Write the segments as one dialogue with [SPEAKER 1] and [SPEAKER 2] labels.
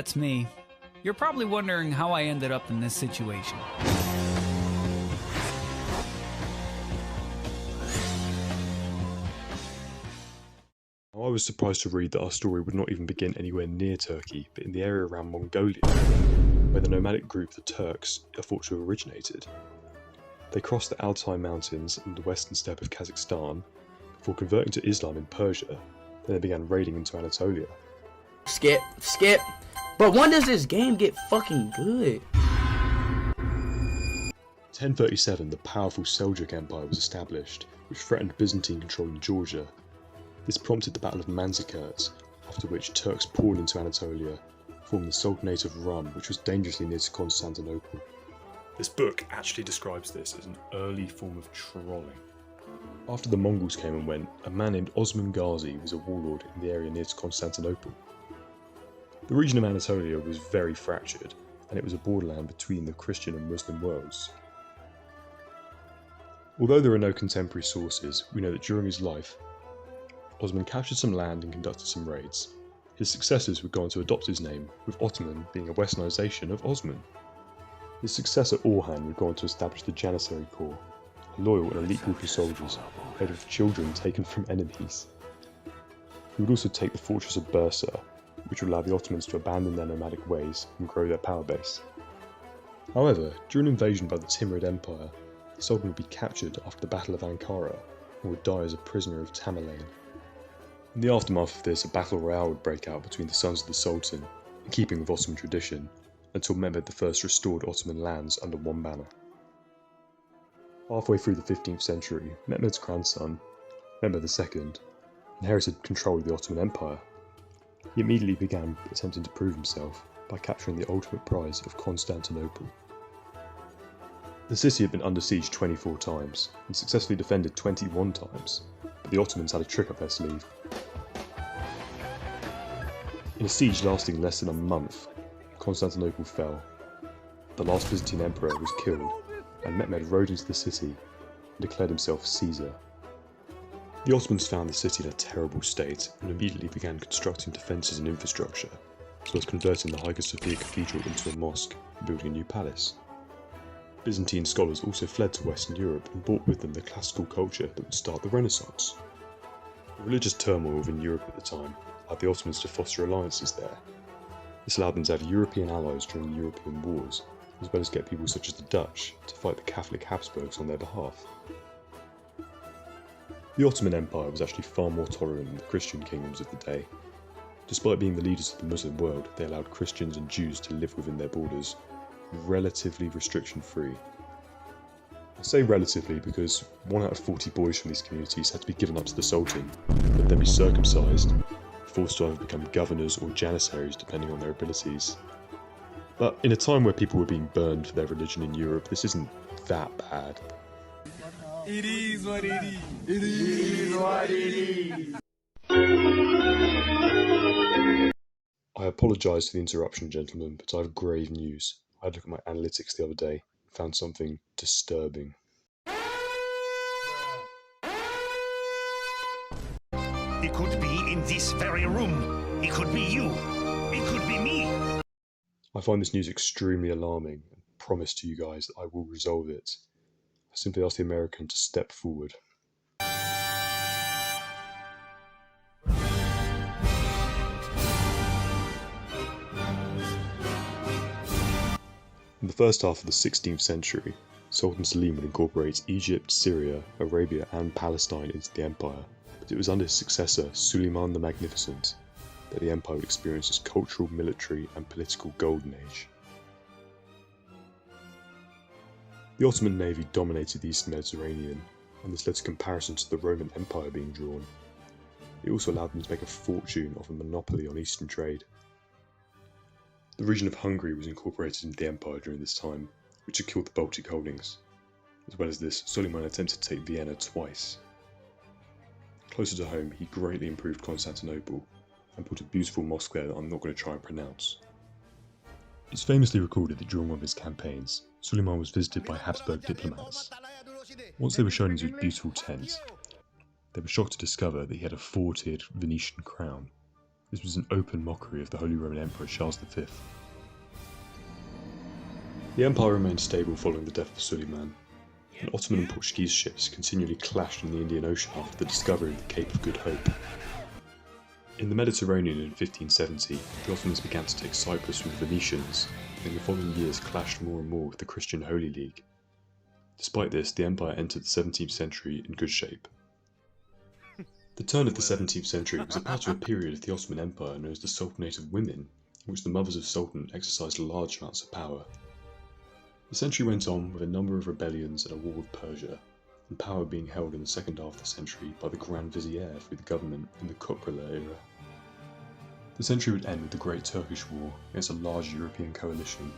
[SPEAKER 1] that's me. You're probably wondering how I ended up in this situation.
[SPEAKER 2] I was surprised to read that our story would not even begin anywhere near Turkey, but in the area around Mongolia, where the nomadic group the Turks are thought to have originated. They crossed the Altai Mountains and the western steppe of Kazakhstan before converting to Islam in Persia, then they began raiding into Anatolia.
[SPEAKER 3] Skip. But when does this game get fucking good?
[SPEAKER 2] 1037, the powerful Seljuk Empire was established, which threatened Byzantine control in Georgia. This prompted the Battle of Manzikert, after which Turks poured into Anatolia, forming the Sultanate of Rum, which was dangerously near to Constantinople. This book actually describes this as an early form of trolling. After the Mongols came and went, a man named Osman Ghazi was a warlord in the area near to Constantinople. The region of Anatolia was very fractured, and it was a borderland between the Christian and Muslim worlds. Although there are no contemporary sources, we know that during his life, Osman captured some land and conducted some raids. His successors would go on to adopt his name, with Ottoman being a westernisation of Osman. His successor Orhan would go on to establish the Janissary Corps, a loyal and elite group of soldiers, made of children taken from enemies. He would also take the fortress of Bursa, which would allow the Ottomans to abandon their nomadic ways and grow their power base. However, during an invasion by the Timurid Empire, the Sultan would be captured after the Battle of Ankara and would die as a prisoner of Tamerlane. In the aftermath of this, a battle royale would break out between the sons of the Sultan, in keeping with Ottoman tradition, until Mehmed I restored Ottoman lands under one banner. Halfway through the 15th century, Mehmed's grandson, Mehmed II, inherited control of the Ottoman Empire. He immediately began attempting to prove himself by capturing the ultimate prize of Constantinople. The city had been under siege 24 times, and successfully defended 21 times, but the Ottomans had a trick up their sleeve. In a siege lasting less than a month, Constantinople fell. The last Byzantine emperor was killed, and Mehmed rode into the city and declared himself Caesar. The Ottomans found the city in a terrible state and immediately began constructing defences and infrastructure, as well as converting the Hagia Sophia Cathedral into a mosque and building a new palace. Byzantine scholars also fled to Western Europe and brought with them the classical culture that would start the Renaissance. The religious turmoil within Europe at the time allowed the Ottomans to foster alliances there. This allowed them to have European allies during the European wars, as well as get people such as the Dutch to fight the Catholic Habsburgs on their behalf. The Ottoman Empire was actually far more tolerant than the Christian kingdoms of the day. Despite being the leaders of the Muslim world, they allowed Christians and Jews to live within their borders, relatively restriction-free. I say relatively because 1 out of 40 boys from these communities had to be given up to the Sultan, but then be circumcised, forced to either become governors or janissaries depending on their abilities. But in a time where people were being burned for their religion in Europe, this isn't that bad.
[SPEAKER 4] It is what it is. It is what it is.
[SPEAKER 2] I apologise for the interruption, gentlemen, but I have grave news. I had a look at my analytics the other day and found something disturbing.
[SPEAKER 5] It could be in this very room. It could be you. It could be me.
[SPEAKER 2] I find this news extremely alarming and promise to you guys that I will resolve it. I simply ask the American to step forward. In the first half of the 16th century, Sultan Selim would incorporate Egypt, Syria, Arabia and Palestine into the empire, but it was under his successor, Suleiman the Magnificent, that the empire would experience its cultural, military and political golden age. The Ottoman navy dominated the Eastern Mediterranean, and this led to comparisons to the Roman Empire being drawn. It also allowed them to make a fortune off a monopoly on Eastern trade. The region of Hungary was incorporated into the empire during this time, which secured the Baltic holdings. As well as this, Suleiman attempted to take Vienna twice. Closer to home, he greatly improved Constantinople, and built a beautiful mosque there that I'm not going to try and pronounce. It's famously recorded that during one of his campaigns, Suleiman was visited by Habsburg diplomats. Once they were shown into his beautiful tent, they were shocked to discover that he had a 4-tiered Venetian crown. This was an open mockery of the Holy Roman Emperor Charles V. The empire remained stable following the death of Suleiman, and Ottoman and Portuguese ships continually clashed in the Indian Ocean after the discovery of the Cape of Good Hope. In the Mediterranean in 1570, the Ottomans began to take Cyprus from the Venetians, and in the following years clashed more and more with the Christian Holy League. Despite this, the empire entered the 17th century in good shape. The turn of the 17th century was a part of a period of the Ottoman Empire known as the Sultanate of Women, in which the mothers of Sultan exercised large amounts of power. The century went on with a number of rebellions and a war with Persia, and power being held in the second half of the century by the Grand Vizier through the government in the Kuprala era. The century would end with the Great Turkish War against a large European coalition.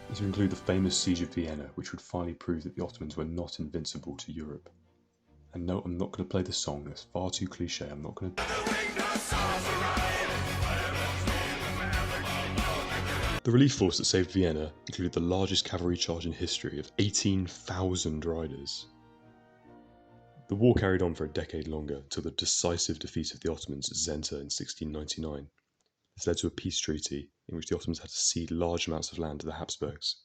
[SPEAKER 2] This would include the famous Siege of Vienna, which would finally prove that the Ottomans were not invincible to Europe. And no, I'm not going to play the song, that's far too cliche, I'm not going to... The relief force that saved Vienna included the largest cavalry charge in history of 18,000 riders. The war carried on for a decade longer until the decisive defeat of the Ottomans at Zenta in 1699. This led to a peace treaty in which the Ottomans had to cede large amounts of land to the Habsburgs.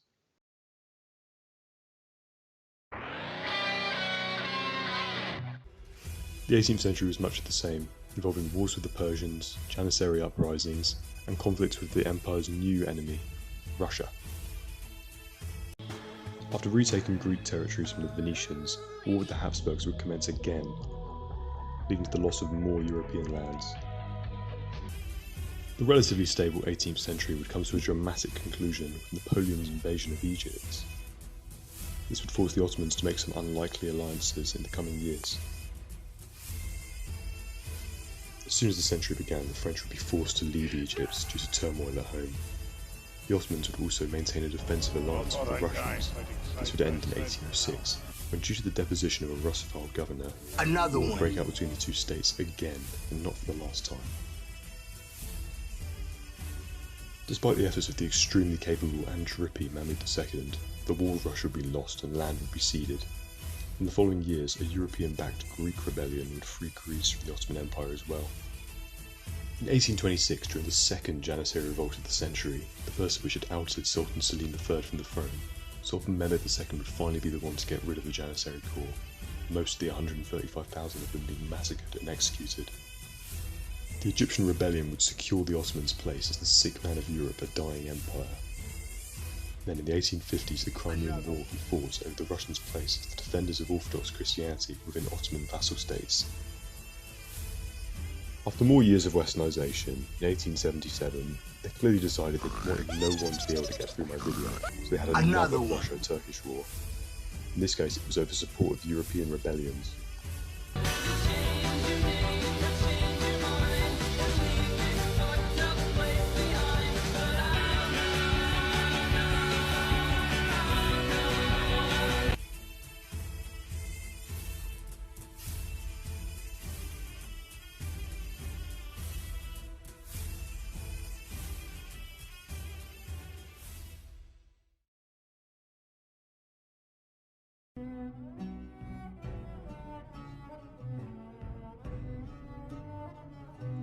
[SPEAKER 2] The 18th century was much the same, involving wars with the Persians, Janissary uprisings, and conflicts with the empire's new enemy, Russia. After retaking Greek territories from the Venetians, war with the Habsburgs would commence again, leading to the loss of more European lands. The relatively stable 18th century would come to a dramatic conclusion with Napoleon's invasion of Egypt. This would force the Ottomans to make some unlikely alliances in the coming years. As soon as the century began, the French would be forced to leave Egypt due to turmoil at home. The Ottomans would also maintain a defensive alliance with the Russians. This would end in 1806, when due to the deposition of a Russophile governor, war would break out between the two states again, and not for the last time. Despite the efforts of the extremely capable and drippy Mahmud II, the war with Russia would be lost and land would be ceded. In the following years, a European-backed Greek rebellion would free Greece from the Ottoman Empire as well. In 1826, during the second Janissary revolt of the century, the first of which had ousted Sultan Selim III from the throne, Sultan Mehmed II would finally be the one to get rid of the Janissary corps, most of the 135,000 of them being massacred and executed. The Egyptian rebellion would secure the Ottomans' place as the sick man of Europe, a dying empire. Then in the 1850s, the Crimean War would be fought over the Russians' place as the defenders of Orthodox Christianity within Ottoman vassal states. After more years of westernisation, in 1877, they clearly decided they wanted no one to be able to get through my video, so they had another Russo-Turkish war. In this case, it was over support of European rebellions.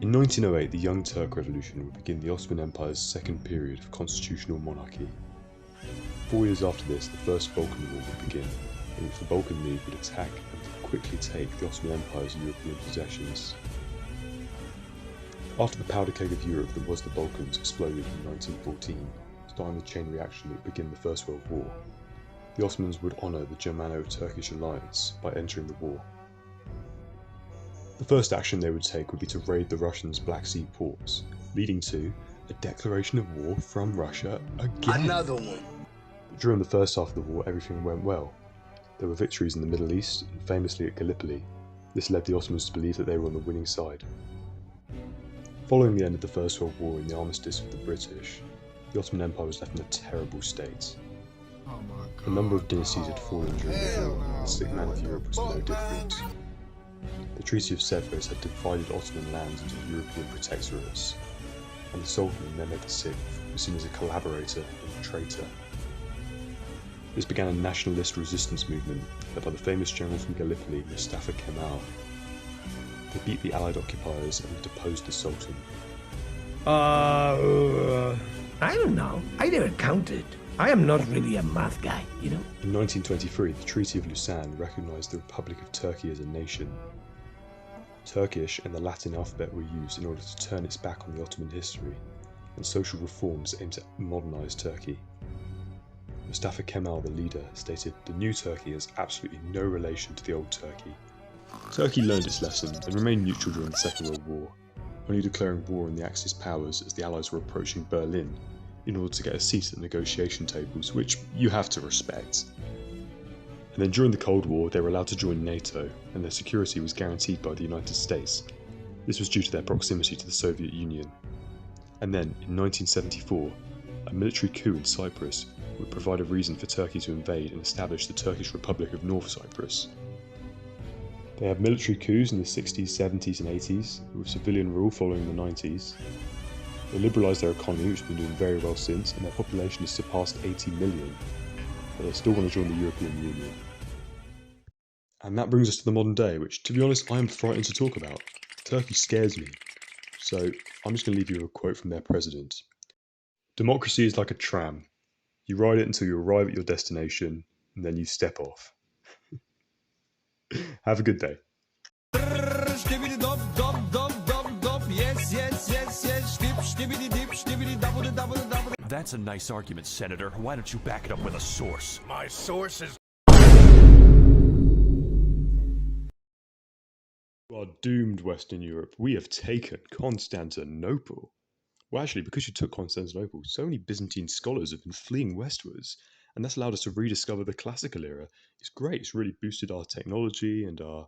[SPEAKER 2] In 1908, the Young Turk Revolution would begin the Ottoman Empire's second period of constitutional monarchy. 4 years after this, the First Balkan War would begin, in which the Balkan League would attack and quickly take the Ottoman Empire's European possessions. After the powder keg of Europe that was the Balkans exploded in 1914, starting the chain reaction that would begin the First World War, the Ottomans would honour the Germano-Turkish alliance by entering the war. The first action they would take would be to raid the Russians' Black Sea ports, leading to a declaration of war from Russia again.
[SPEAKER 3] Another one.
[SPEAKER 2] But during the first half of the war, everything went well. There were victories in the Middle East, and famously at Gallipoli. This led the Ottomans to believe that they were on the winning side. Following the end of the First World War and the armistice with the British, the Ottoman Empire was left in a terrible state. A number of dynasties had fallen during the war, and the sick man of Europe was no different. The Treaty of Sevres had divided Ottoman lands into European protectorates, and the Sultan Mehmed VI was seen as a collaborator and a traitor. This began a nationalist resistance movement led by the famous general from Gallipoli, Mustafa Kemal. They beat the Allied occupiers and deposed the Sultan.
[SPEAKER 6] I don't know. I never counted. I am not really a math guy, you know?
[SPEAKER 2] In 1923, the Treaty of Lausanne recognised the Republic of Turkey as a nation. Turkish and the Latin alphabet were used in order to turn its back on the Ottoman history, and social reforms aimed to modernise Turkey. Mustafa Kemal, the leader, stated the new Turkey has absolutely no relation to the old Turkey. Turkey learned its lesson and remained neutral during the Second World War, only declaring war on the Axis powers as the Allies were approaching Berlin in order to get a seat at the negotiation tables, which you have to respect. And then during the Cold War, they were allowed to join NATO, and their security was guaranteed by the United States. This was due to their proximity to the Soviet Union. And then, in 1974, a military coup in Cyprus would provide a reason for Turkey to invade and establish the Turkish Republic of North Cyprus. They had military coups in the 60s, 70s and 80s, with civilian rule following the 90s. They liberalised their economy, which has been doing very well since, and their population has surpassed 80 million, but they still want to join the European Union. And that brings us to the modern day, which, to be honest, I am frightened to talk about. Turkey scares me. So, I'm just going to leave you with a quote from their president. "Democracy is like a tram. You ride it until you arrive at your destination, and then you step off." Have a good day.
[SPEAKER 4] Stibidi dop dop dop dop dop. Yes, yes, yes, yes. Stibidi dip, stibidi double double double.
[SPEAKER 7] That's a nice argument, Senator. Why don't you back it up with a source?
[SPEAKER 5] My source is...
[SPEAKER 2] You are doomed, Western Europe. We have taken Constantinople. Well, actually, because you took Constantinople, so many Byzantine scholars have been fleeing westwards, and that's allowed us to rediscover the classical era. It's great. It's really boosted our technology and our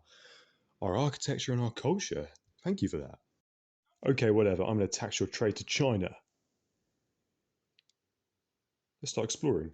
[SPEAKER 2] architecture and our culture. Thank you for that. Okay, whatever. I'm going to tax your trade to China. Let's start exploring.